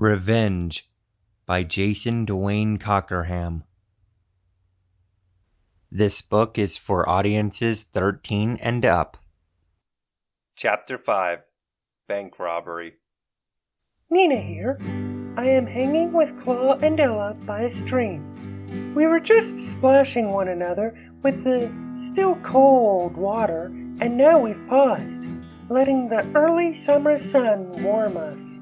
Revenge by Jason Dwayne Cockerham. This book is for audiences 13 and up. Chapter 5, Bank Robbery. Nina here. I am hanging with Claw and Ella by a stream. We were just splashing one another with the still cold water, and now we've paused, letting the early summer sun warm us.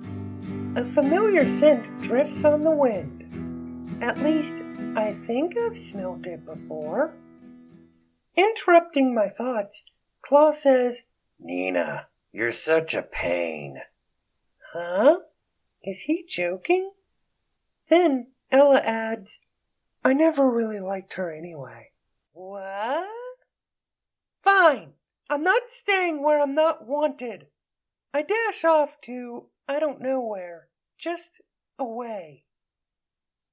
A familiar scent drifts on the wind. At least, I think I've smelled it before. Interrupting my thoughts, Claw says, "Nina, you're such a pain." "Huh? Is he joking?" Then Ella adds, "I never really liked her anyway." What? Fine. I'm not staying where I'm not wanted. I dash off to I don't know where, just away.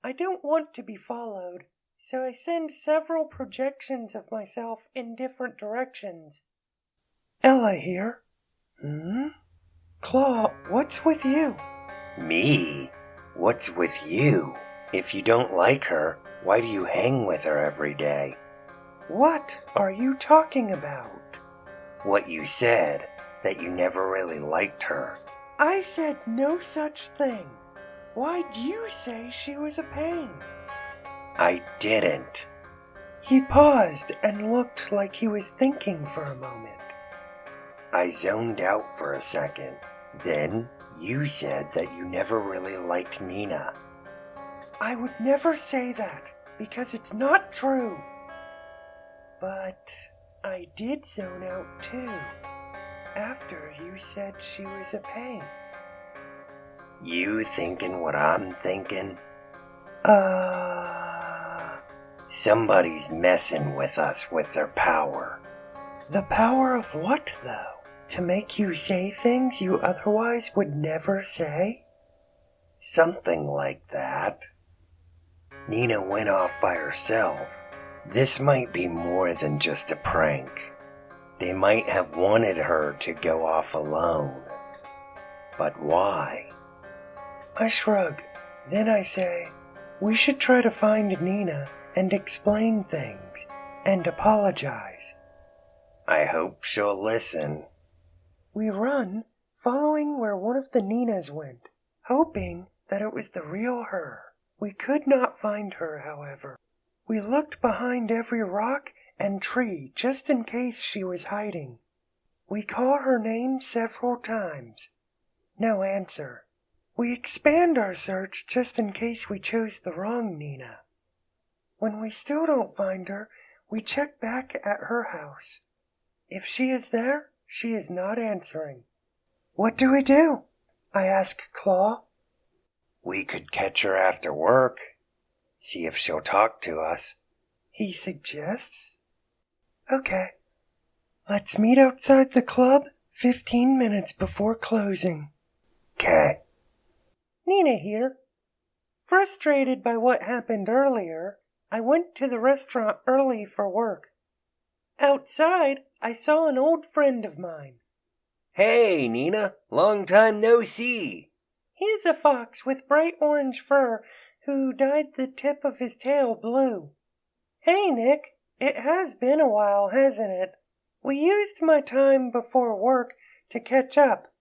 I don't want to be followed, so I send several projections of myself in different directions. Ella here. Claw, what's with you? Me? What's with you? If you don't like her, why do you hang with her every day? What are you talking about? What you said, that you never really liked her. I said no such thing. Why'd you say she was a pain? I didn't. He paused and looked like he was thinking for a moment. I zoned out for a second. Then you said that you never really liked Nina. I would never say that because it's not true. But I did zone out too. After you said she was a pain. You thinking what I'm thinking? Somebody's messing with us with their power. The power of what, though? To make you say things you otherwise would never say? Something like that. Nina went off by herself. This might be more than just a prank. They might have wanted her to go off alone. But why? I shrug. Then I say, we should try to find Nina and explain things and apologize. I hope she'll listen. We run, following where one of the Ninas went, hoping that it was the real her. We could not find her, however. We looked behind every rock and tree just in case she was hiding. We call her name several times. No answer. We expand our search just in case we chose the wrong Nina. When we still don't find her, we check back at her house. If she is there, she is not answering. What do we do? I ask Claw. We could catch her after work. See if she'll talk to us. He suggests. Okay. Let's meet outside the club 15 minutes before closing. 'Kay. Nina here. Frustrated by what happened earlier, I went to the restaurant early for work. Outside, I saw an old friend of mine. Hey, Nina. Long time no see. He is a fox with bright orange fur who dyed the tip of his tail blue. Hey, Nick. It has been a while, hasn't it? We used my time before work to catch up.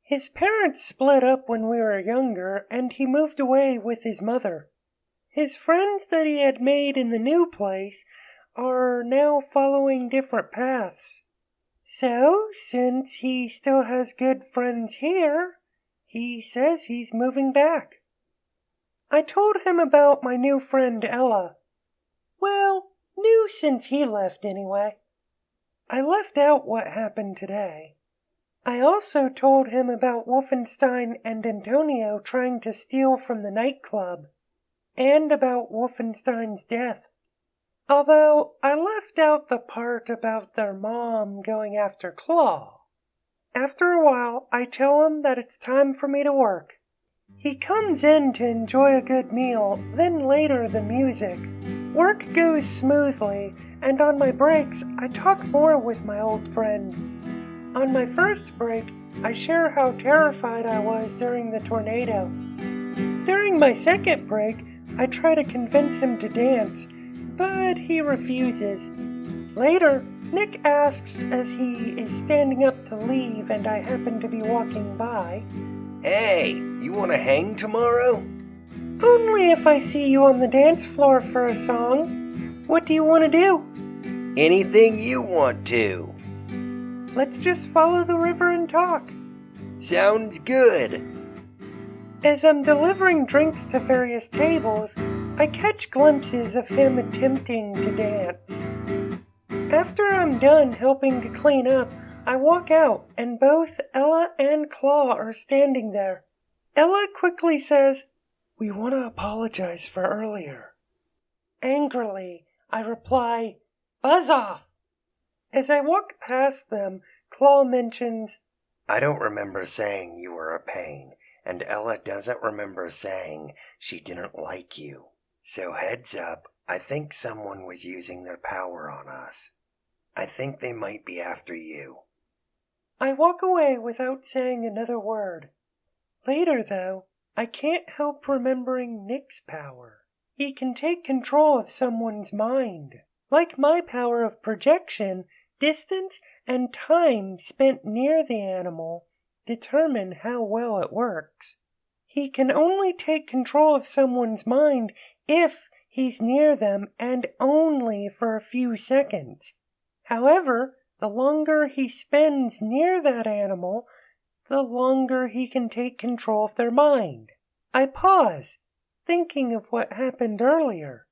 His parents split up when we were younger, and he moved away with his mother. His friends that he had made in the new place are now following different paths. So, since he still has good friends here, he says he's moving back. I told him about my new friend Ella. Well, new since he left anyway. I left out what happened today. I also told him about Wolfenstein and Antonio trying to steal from the nightclub, and about Wolfenstein's death. Although I left out the part about their mom going after Claw. After a while, I tell him that it's time for me to work. He comes in to enjoy a good meal, then later the music. Work goes smoothly, and on my breaks, I talk more with my old friend. On my first break, I share how terrified I was during the tornado. During my second break, I try to convince him to dance, but he refuses. Later, Nick asks as he is standing up to leave and I happen to be walking by, Hey, you want to hang tomorrow? "Only if I see you on the dance floor for a song. What do you want to do?" Anything you want to. "Let's just follow the river and talk." Sounds good. As I'm delivering drinks to various tables, I catch glimpses of him attempting to dance. After I'm done helping to clean up, I walk out and both Ella and Claw are standing there. Ella quickly says, "We want to apologize for earlier." Angrily, I reply, "Buzz off!" As I walk past them, Claw mentions, I don't remember saying you were a pain, and Ella doesn't remember saying she didn't like you. So heads up, I think someone was using their power on us. I think they might be after you. I walk away without saying another word. Later, though, I can't help remembering Nick's power. He can take control of someone's mind. Like my power of projection, distance and time spent near the animal determine how well it works. He can only take control of someone's mind if he's near them and only for a few seconds. However, the longer he spends near that animal, the longer he can take control of their mind. I pause, thinking of what happened earlier.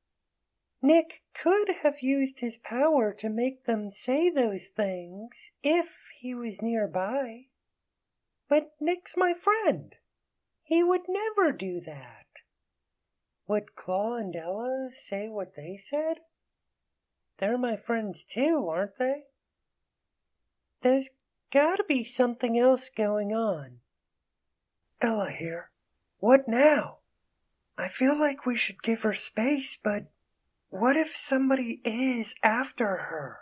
Nick could have used his power to make them say those things if he was nearby. But Nick's my friend. He would never do that. Would Claw and Ella say what they said? They're my friends too, aren't they? There's gotta be something else going on. Ella here. What now? I feel like we should give her space, but what if somebody is after her?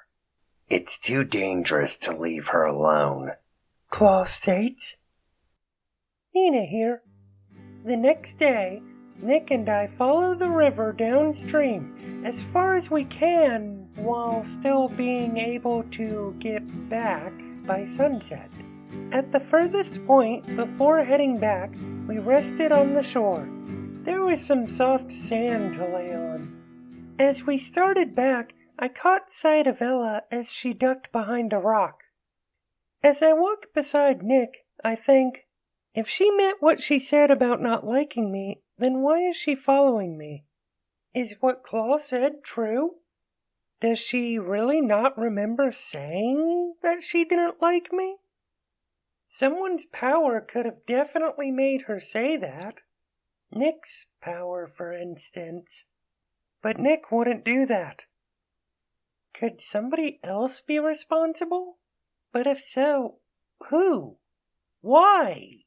It's too dangerous to leave her alone, Claw states. Nina here. The next day, Nick and I follow the river downstream as far as we can while still being able to get back by sunset. At the furthest point before heading back, we rested on the shore. There was some soft sand to lay on. As we started back, I caught sight of Ella as she ducked behind a rock. As I walk beside Nick, I think, if she meant what she said about not liking me, then why is she following me? Is what Claw said true? Does she really not remember saying that she didn't like me? Someone's power could have definitely made her say that. Nick's power, for instance. But Nick wouldn't do that. Could somebody else be responsible? But if so, who? Why?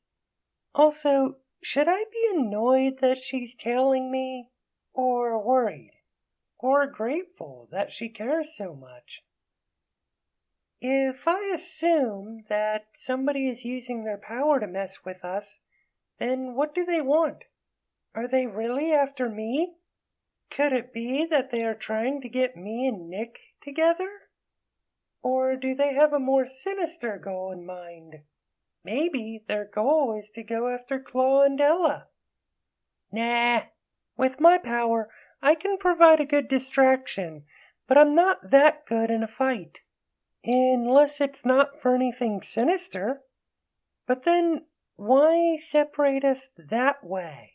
Also, should I be annoyed that she's tailing me? Or worried? Or grateful that she cares so much? If I assume that somebody is using their power to mess with us, then what do they want? Are they really after me? Could it be that they are trying to get me and Nick together? Or do they have a more sinister goal in mind? Maybe their goal is to go after Claw and Ella. Nah, with my power, I can provide a good distraction, but I'm not that good in a fight. Unless it's not for anything sinister. But then, why separate us that way?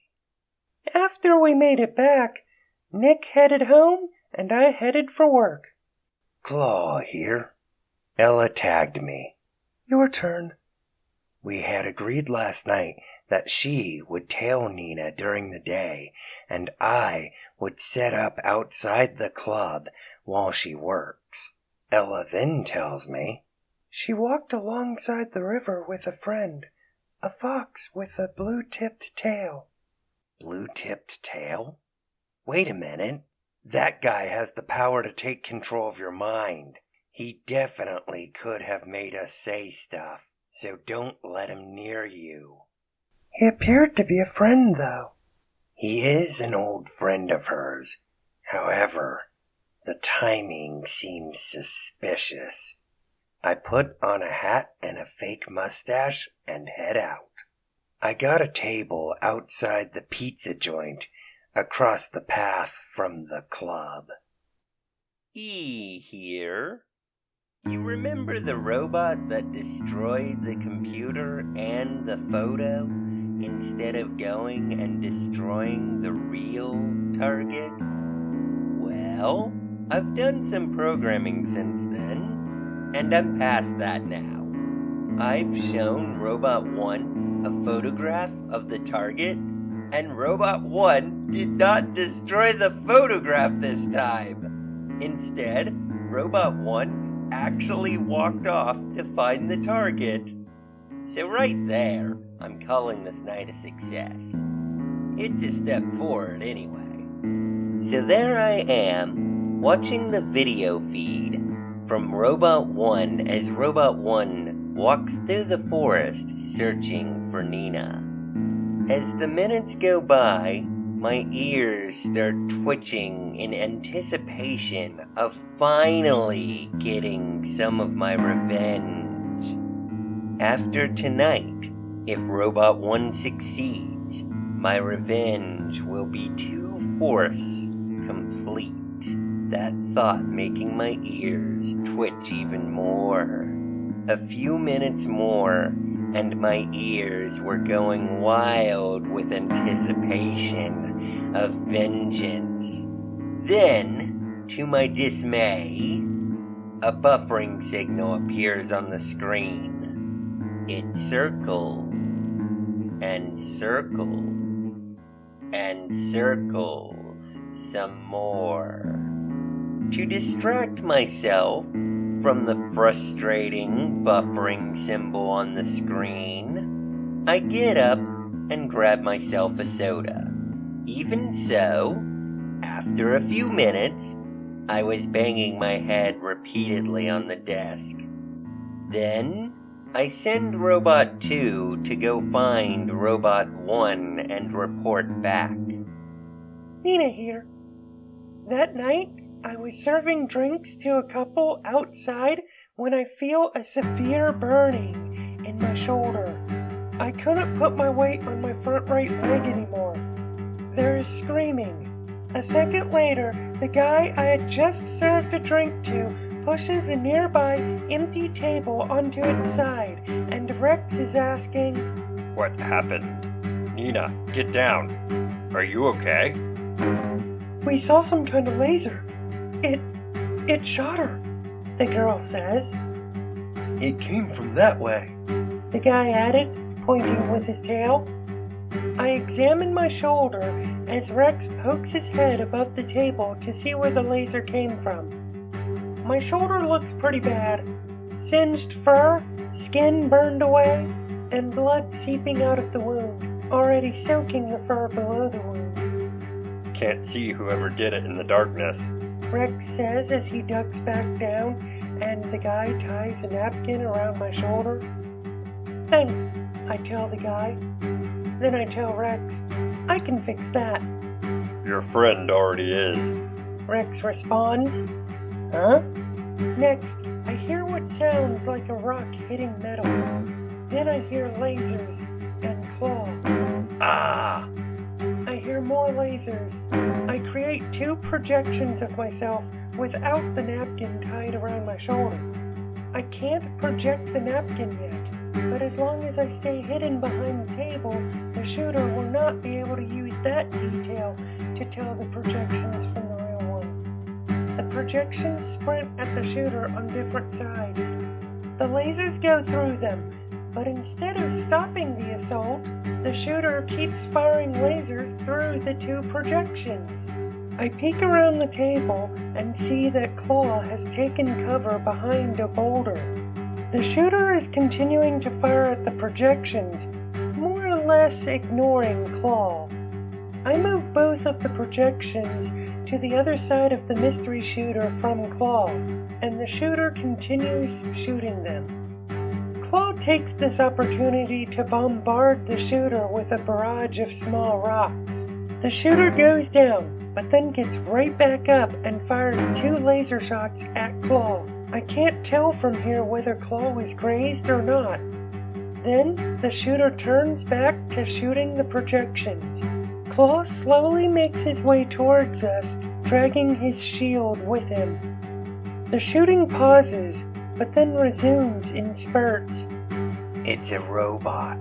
After we made it back, Nick headed home and I headed for work. Claw here. Ella tagged me. Your turn. We had agreed last night that she would tail Nina during the day, and I would set up outside the club while she works. Ella then tells me, she walked alongside the river with a friend, a fox with a blue-tipped tail. Blue-tipped tail? Wait a minute. That guy has the power to take control of your mind. He definitely could have made us say stuff, so don't let him near you. He appeared to be a friend, though. He is an old friend of hers. However, the timing seems suspicious. I put on a hat and a fake mustache and head out. I got a table outside the pizza joint across the path from the club. E here. You remember the robot that destroyed the computer and the photo instead of going and destroying the real target? Well, I've done some programming since then, and I'm past that now. I've shown Robot 1 a photograph of the target, and Robot 1 did not destroy the photograph this time. Instead, Robot 1 actually walked off to find the target. So right there, I'm calling this night a success. It's a step forward anyway. So there I am, watching the video feed from Robot 1 as Robot 1 walks through the forest searching for Nina. As the minutes go by, my ears start twitching in anticipation of finally getting some of my revenge. After tonight, if Robot 1 succeeds, my revenge will be 2/4 complete. That thought making my ears twitch even more. A few minutes more, and my ears were going wild with anticipation of vengeance. Then, to my dismay, a buffering signal appears on the screen. It circles, and circles, and circles some more. To distract myself from the frustrating buffering symbol on the screen, I get up and grab myself a soda. Even so, after a few minutes, I was banging my head repeatedly on the desk. Then, I send Robot 2 to go find Robot 1 and report back. Nina here. That night, I was serving drinks to a couple outside when I feel a severe burning in my shoulder. I couldn't put my weight on my front right leg anymore. There is screaming. A second later, the guy I had just served a drink to pushes a nearby empty table onto its side, and Rex is asking, What happened? Nina, get down. Are you okay? "We saw some kind of laser. It shot her," the girl says. It came from that way, the guy added, pointing with his tail. I examine my shoulder as Rex pokes his head above the table to see where the laser came from. My shoulder looks pretty bad. Singed fur, skin burned away, and blood seeping out of the wound, already soaking the fur below the wound. Can't see whoever did it in the darkness. Rex says as he ducks back down, and the guy ties a napkin around my shoulder. "Thanks," I tell the guy. Then I tell Rex, "I can fix that." Your friend already is. Rex responds, "Huh?" Next, I hear what sounds like a rock hitting metal. Then I hear lasers and claw. Ah! I hear more lasers. I create 2 projections of myself without the napkin tied around my shoulder. I can't project the napkin yet, but as long as I stay hidden behind the table, the shooter will not be able to use that detail to tell the projections from the real one. The projections sprint at the shooter on different sides. The lasers go through them, but instead of stopping the assault, the shooter keeps firing lasers through the 2 projections. I peek around the table and see that Claw has taken cover behind a boulder. The shooter is continuing to fire at the projections, more or less ignoring Claw. I move both of the projections to the other side of the mystery shooter from Claw, and the shooter continues shooting them. Claw takes this opportunity to bombard the shooter with a barrage of small rocks. The shooter goes down, but then gets right back up and fires 2 laser shots at Claw. I can't tell from here whether Claw was grazed or not. Then, the shooter turns back to shooting the projections. Claw slowly makes his way towards us, dragging his shield with him. The shooting pauses, but then resumes in spurts. It's a robot.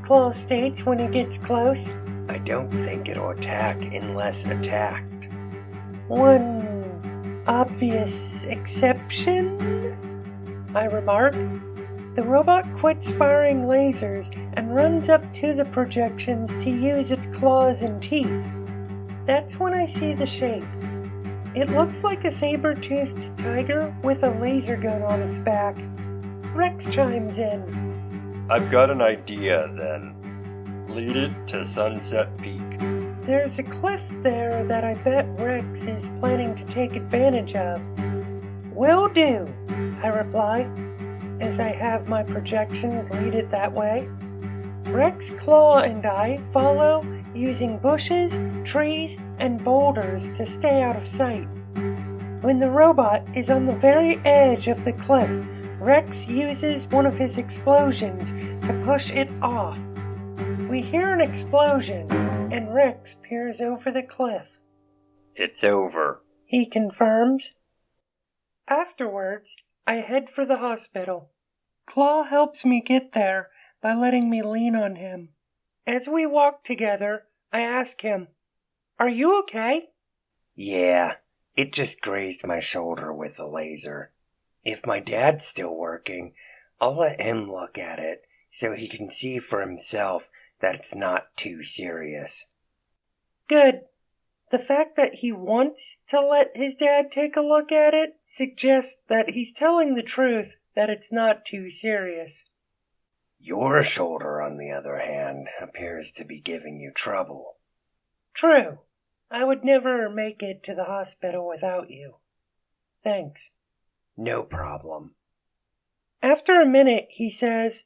Claw states when he gets close. I don't think it'll attack unless attacked. One obvious exception, I remark. The robot quits firing lasers and runs up to the projections to use its claws and teeth. That's when I see the shape. It looks like a saber-toothed tiger with a laser gun on its back. Rex chimes in. I've got an idea, then. Lead it to Sunset Peak. There's a cliff there that I bet Rex is planning to take advantage of. Will do, I reply, as I have my projections lead it that way. Rex, Claw, and I follow using bushes, trees, and boulders to stay out of sight. When the robot is on the very edge of the cliff, Rex uses one of his explosions to push it off. We hear an explosion, and Rex peers over the cliff. It's over, He confirms. Afterwards, I head for the hospital. Claw helps me get there by letting me lean on him. As we walk together, I ask him, "Are you okay?" Yeah, it just grazed my shoulder with a laser. If my dad's still working, I'll let him look at it so he can see for himself that it's not too serious. Good. The fact that he wants to let his dad take a look at it suggests that he's telling the truth, that it's not too serious. Your shoulder, on the other hand, appears to be giving you trouble. True. I would never make it to the hospital without you. Thanks. No problem. After a minute, he says,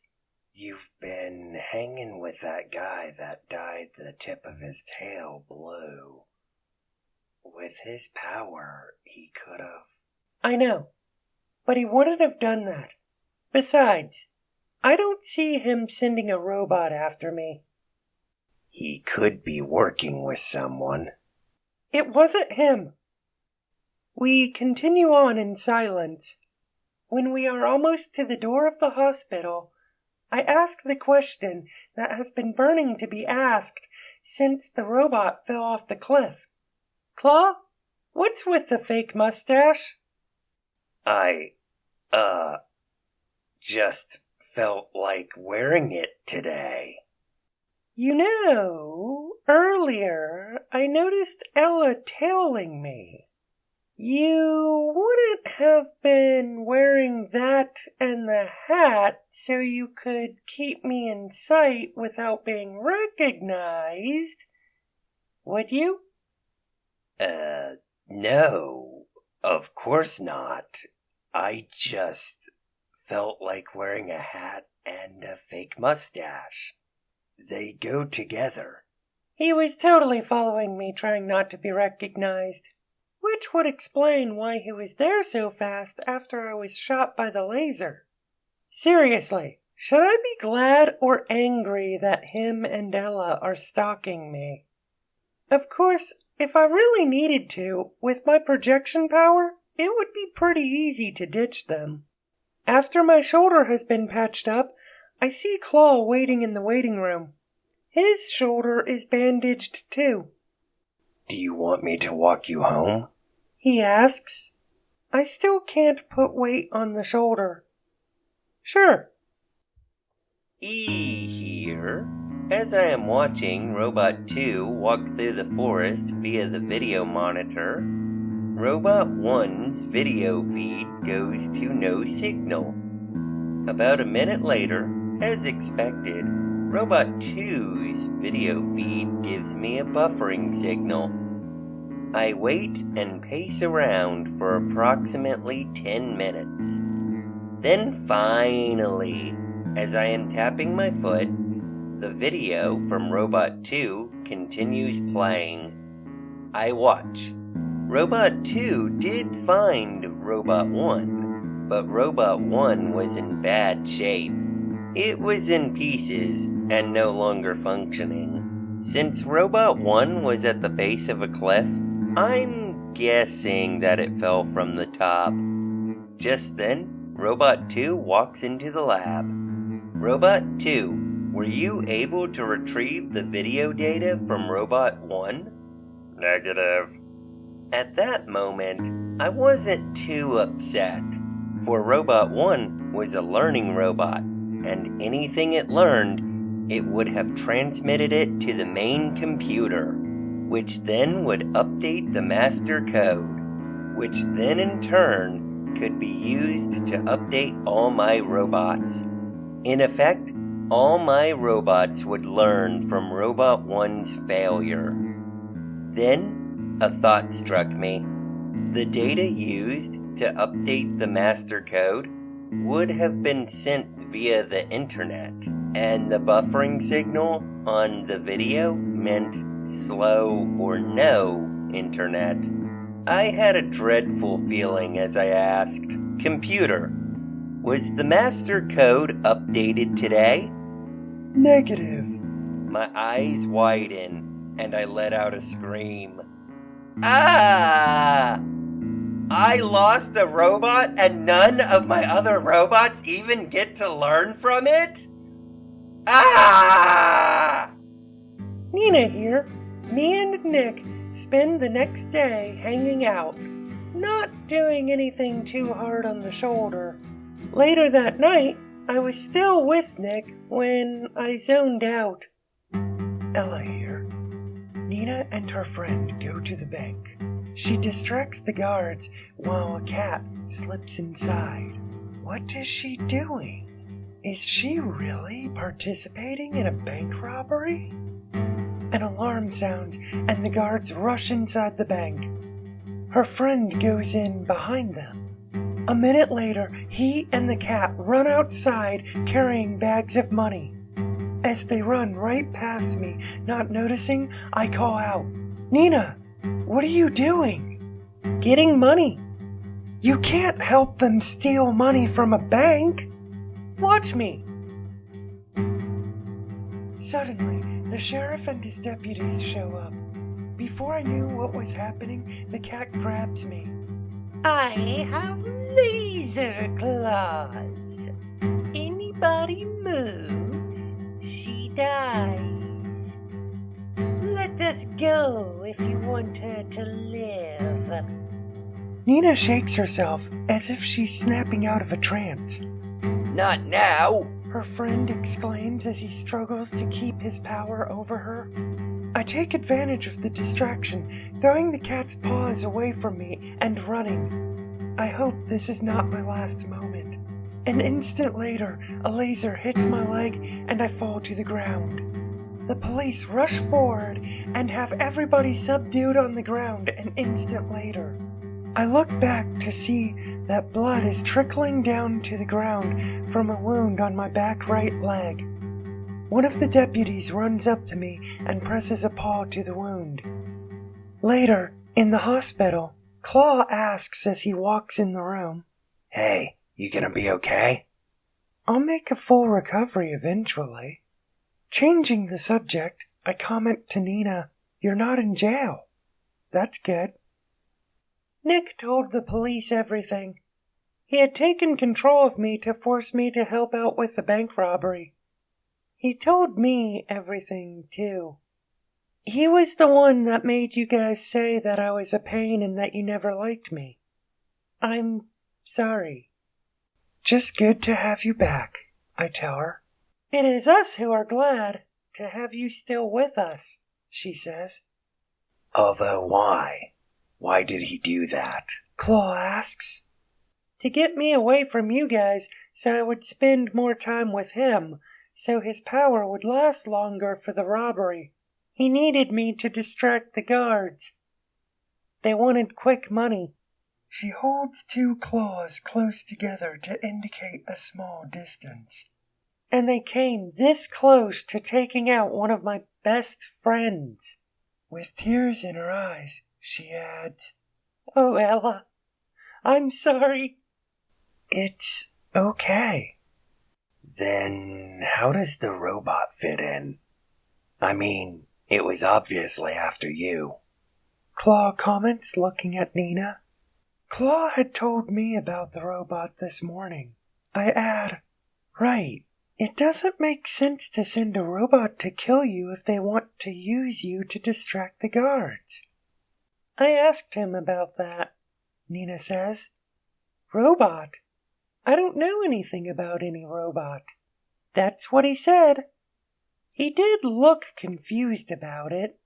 You've been hanging with that guy that dyed the tip of his tail blue. With his power, he could have. I know, but he wouldn't have done that. Besides, I don't see him sending a robot after me. He could be working with someone. It wasn't him. We continue on in silence. When we are almost to the door of the hospital, I ask the question that has been burning to be asked since the robot fell off the cliff. Claw, what's with the fake mustache? I, just felt like wearing it today. You know, earlier I noticed Ella tailing me. You wouldn't have been wearing that and the hat so you could keep me in sight without being recognized, would you? No, of course not. I just felt like wearing a hat and a fake mustache. They go together. He was totally following me, trying not to be recognized. Which would explain why he was there so fast after I was shot by the laser. Seriously, should I be glad or angry that him and Ella are stalking me? Of course, if I really needed to, with my projection power, it would be pretty easy to ditch them. After my shoulder has been patched up, I see Claw waiting in the waiting room. His shoulder is bandaged too. Do you want me to walk you home? He asks. I still can't put weight on the shoulder. Sure. Here. As I am watching Robot 2 walk through the forest via the video monitor, Robot 1's video feed goes to no signal. About a minute later, as expected, Robot 2's video feed gives me a buffering signal. I wait and pace around for approximately 10 minutes. Then finally, as I am tapping my foot, the video from Robot 2 continues playing. I watch. Robot 2 did find Robot 1, but Robot 1 was in bad shape. It was in pieces and no longer functioning. Since Robot 1 was at the base of a cliff, I'm guessing that it fell from the top. Just then, Robot 2 walks into the lab. Robot 2, were you able to retrieve the video data from Robot 1? Negative. At that moment, I wasn't too upset, for Robot 1 was a learning robot, and anything it learned, it would have transmitted it to the main computer, which then would update the master code, which then in turn could be used to update all my robots. In effect, all my robots would learn from Robot 1's failure. Then, a thought struck me. The data used to update the master code would have been sent via the internet, and the buffering signal on the video meant slow or no internet. I had a dreadful feeling as I asked, "Computer, was the master code updated today?" Negative. My eyes widen, and I let out a scream. Ah! I lost a robot and none of my other robots even get to learn from it? Ah! Nina here. Me and Nick spend the next day hanging out, not doing anything too hard on the shoulder. Later that night, I was still with Nick when I zoned out. Ella here. Nina and her friend go to the bank. She distracts the guards while a cat slips inside. What is she doing? Is she really participating in a bank robbery? An alarm sounds and the guards rush inside the bank. Her friend goes in behind them. A minute later, he and the cat run outside carrying bags of money. As they run right past me, not noticing, I call out, "Nina, what are you doing?" "Getting money." "You can't help them steal money from a bank." "Watch me." Suddenly, the sheriff and his deputies show up. Before I knew what was happening, the cat grabs me. "I have laser claws. Anybody moves, she dies. Let us go if you want her to live." Nina shakes herself as if she's snapping out of a trance. Not now! Her friend exclaims as he struggles to keep his power over her. I take advantage of the distraction, throwing the cat's paws away from me and running. I hope this is not my last moment. An instant later, a laser hits my leg and I fall to the ground. The police rush forward and have everybody subdued on the ground an instant later. I look back to see that blood is trickling down to the ground from a wound on my back right leg. One of the deputies runs up to me and presses a paw to the wound. Later, in the hospital, Claw asks as he walks in the room, "Hey, you gonna be okay?" "I'll make a full recovery eventually." Changing the subject, I comment to Nina, "You're not in jail." "That's good." Nick told the police everything. He had taken control of me to force me to help out with the bank robbery. He told me everything, too. He was the one that made you guys say that I was a pain and that you never liked me. I'm sorry. "Just good to have you back," I tell her. "It is us who are glad to have you still with us," she says. "Although why? Why did he do that?" Claw asks. "To get me away from you guys so I would spend more time with him, so his power would last longer for the robbery. He needed me to distract the guards. They wanted quick money." She holds two claws close together to indicate a small distance. "And they came this close to taking out one of my best friends. With tears in her eyes, she adds, "Oh, Ella, I'm sorry." It's okay. Then how does the robot fit in? I mean, it was obviously after you. Claw comments, looking at Nina. Claw had told me about the robot this morning. I add, right, it doesn't make sense to send a robot to kill you if they want to use you to distract the guards. I asked him about that, Nina says. Robot? I don't know anything about any robot. That's what he said. He did look confused about it.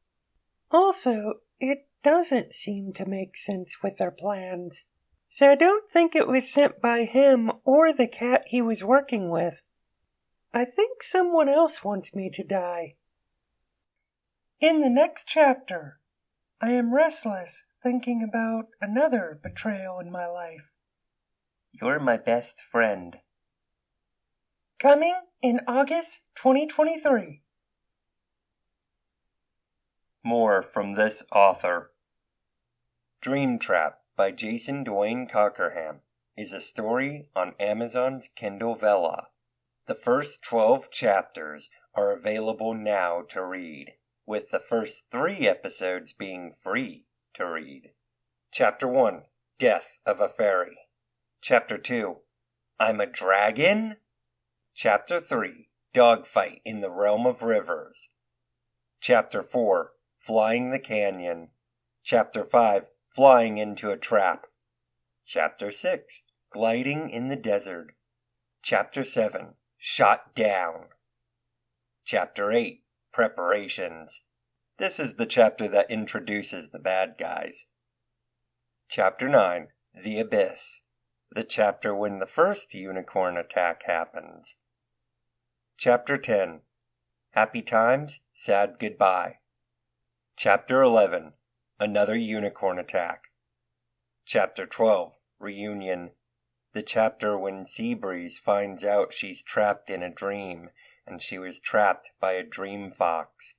Also, it doesn't seem to make sense with their plans. So I don't think it was sent by him or the cat he was working with. I think someone else wants me to die. In the next chapter, I am restless thinking about another betrayal in my life. You're my best friend. Coming in August 2023. More from this author. Dream Trap by Jason Dwayne Cockerham is a story on Amazon's Kindle Vella. The first 12 chapters are available now to read, with the first 3 episodes being free to read. Chapter 1, Death of a Fairy. Chapter 2, I'm a Dragon? Chapter 3, Dogfight in the Realm of Rivers. Chapter 4, Flying the Canyon. Chapter 5, Flying into a Trap. Chapter 6, Gliding in the Desert. Chapter 7, Shot Down. Chapter 8, Preparations. This is the chapter that introduces the bad guys. Chapter 9, The Abyss. The chapter when the first unicorn attack happens. Chapter 10, Happy Times, Sad Goodbye. Chapter 11, Another Unicorn Attack. Chapter 12, Reunion. The chapter when Seabreeze finds out she's trapped in a dream, and she was trapped by a dream fox.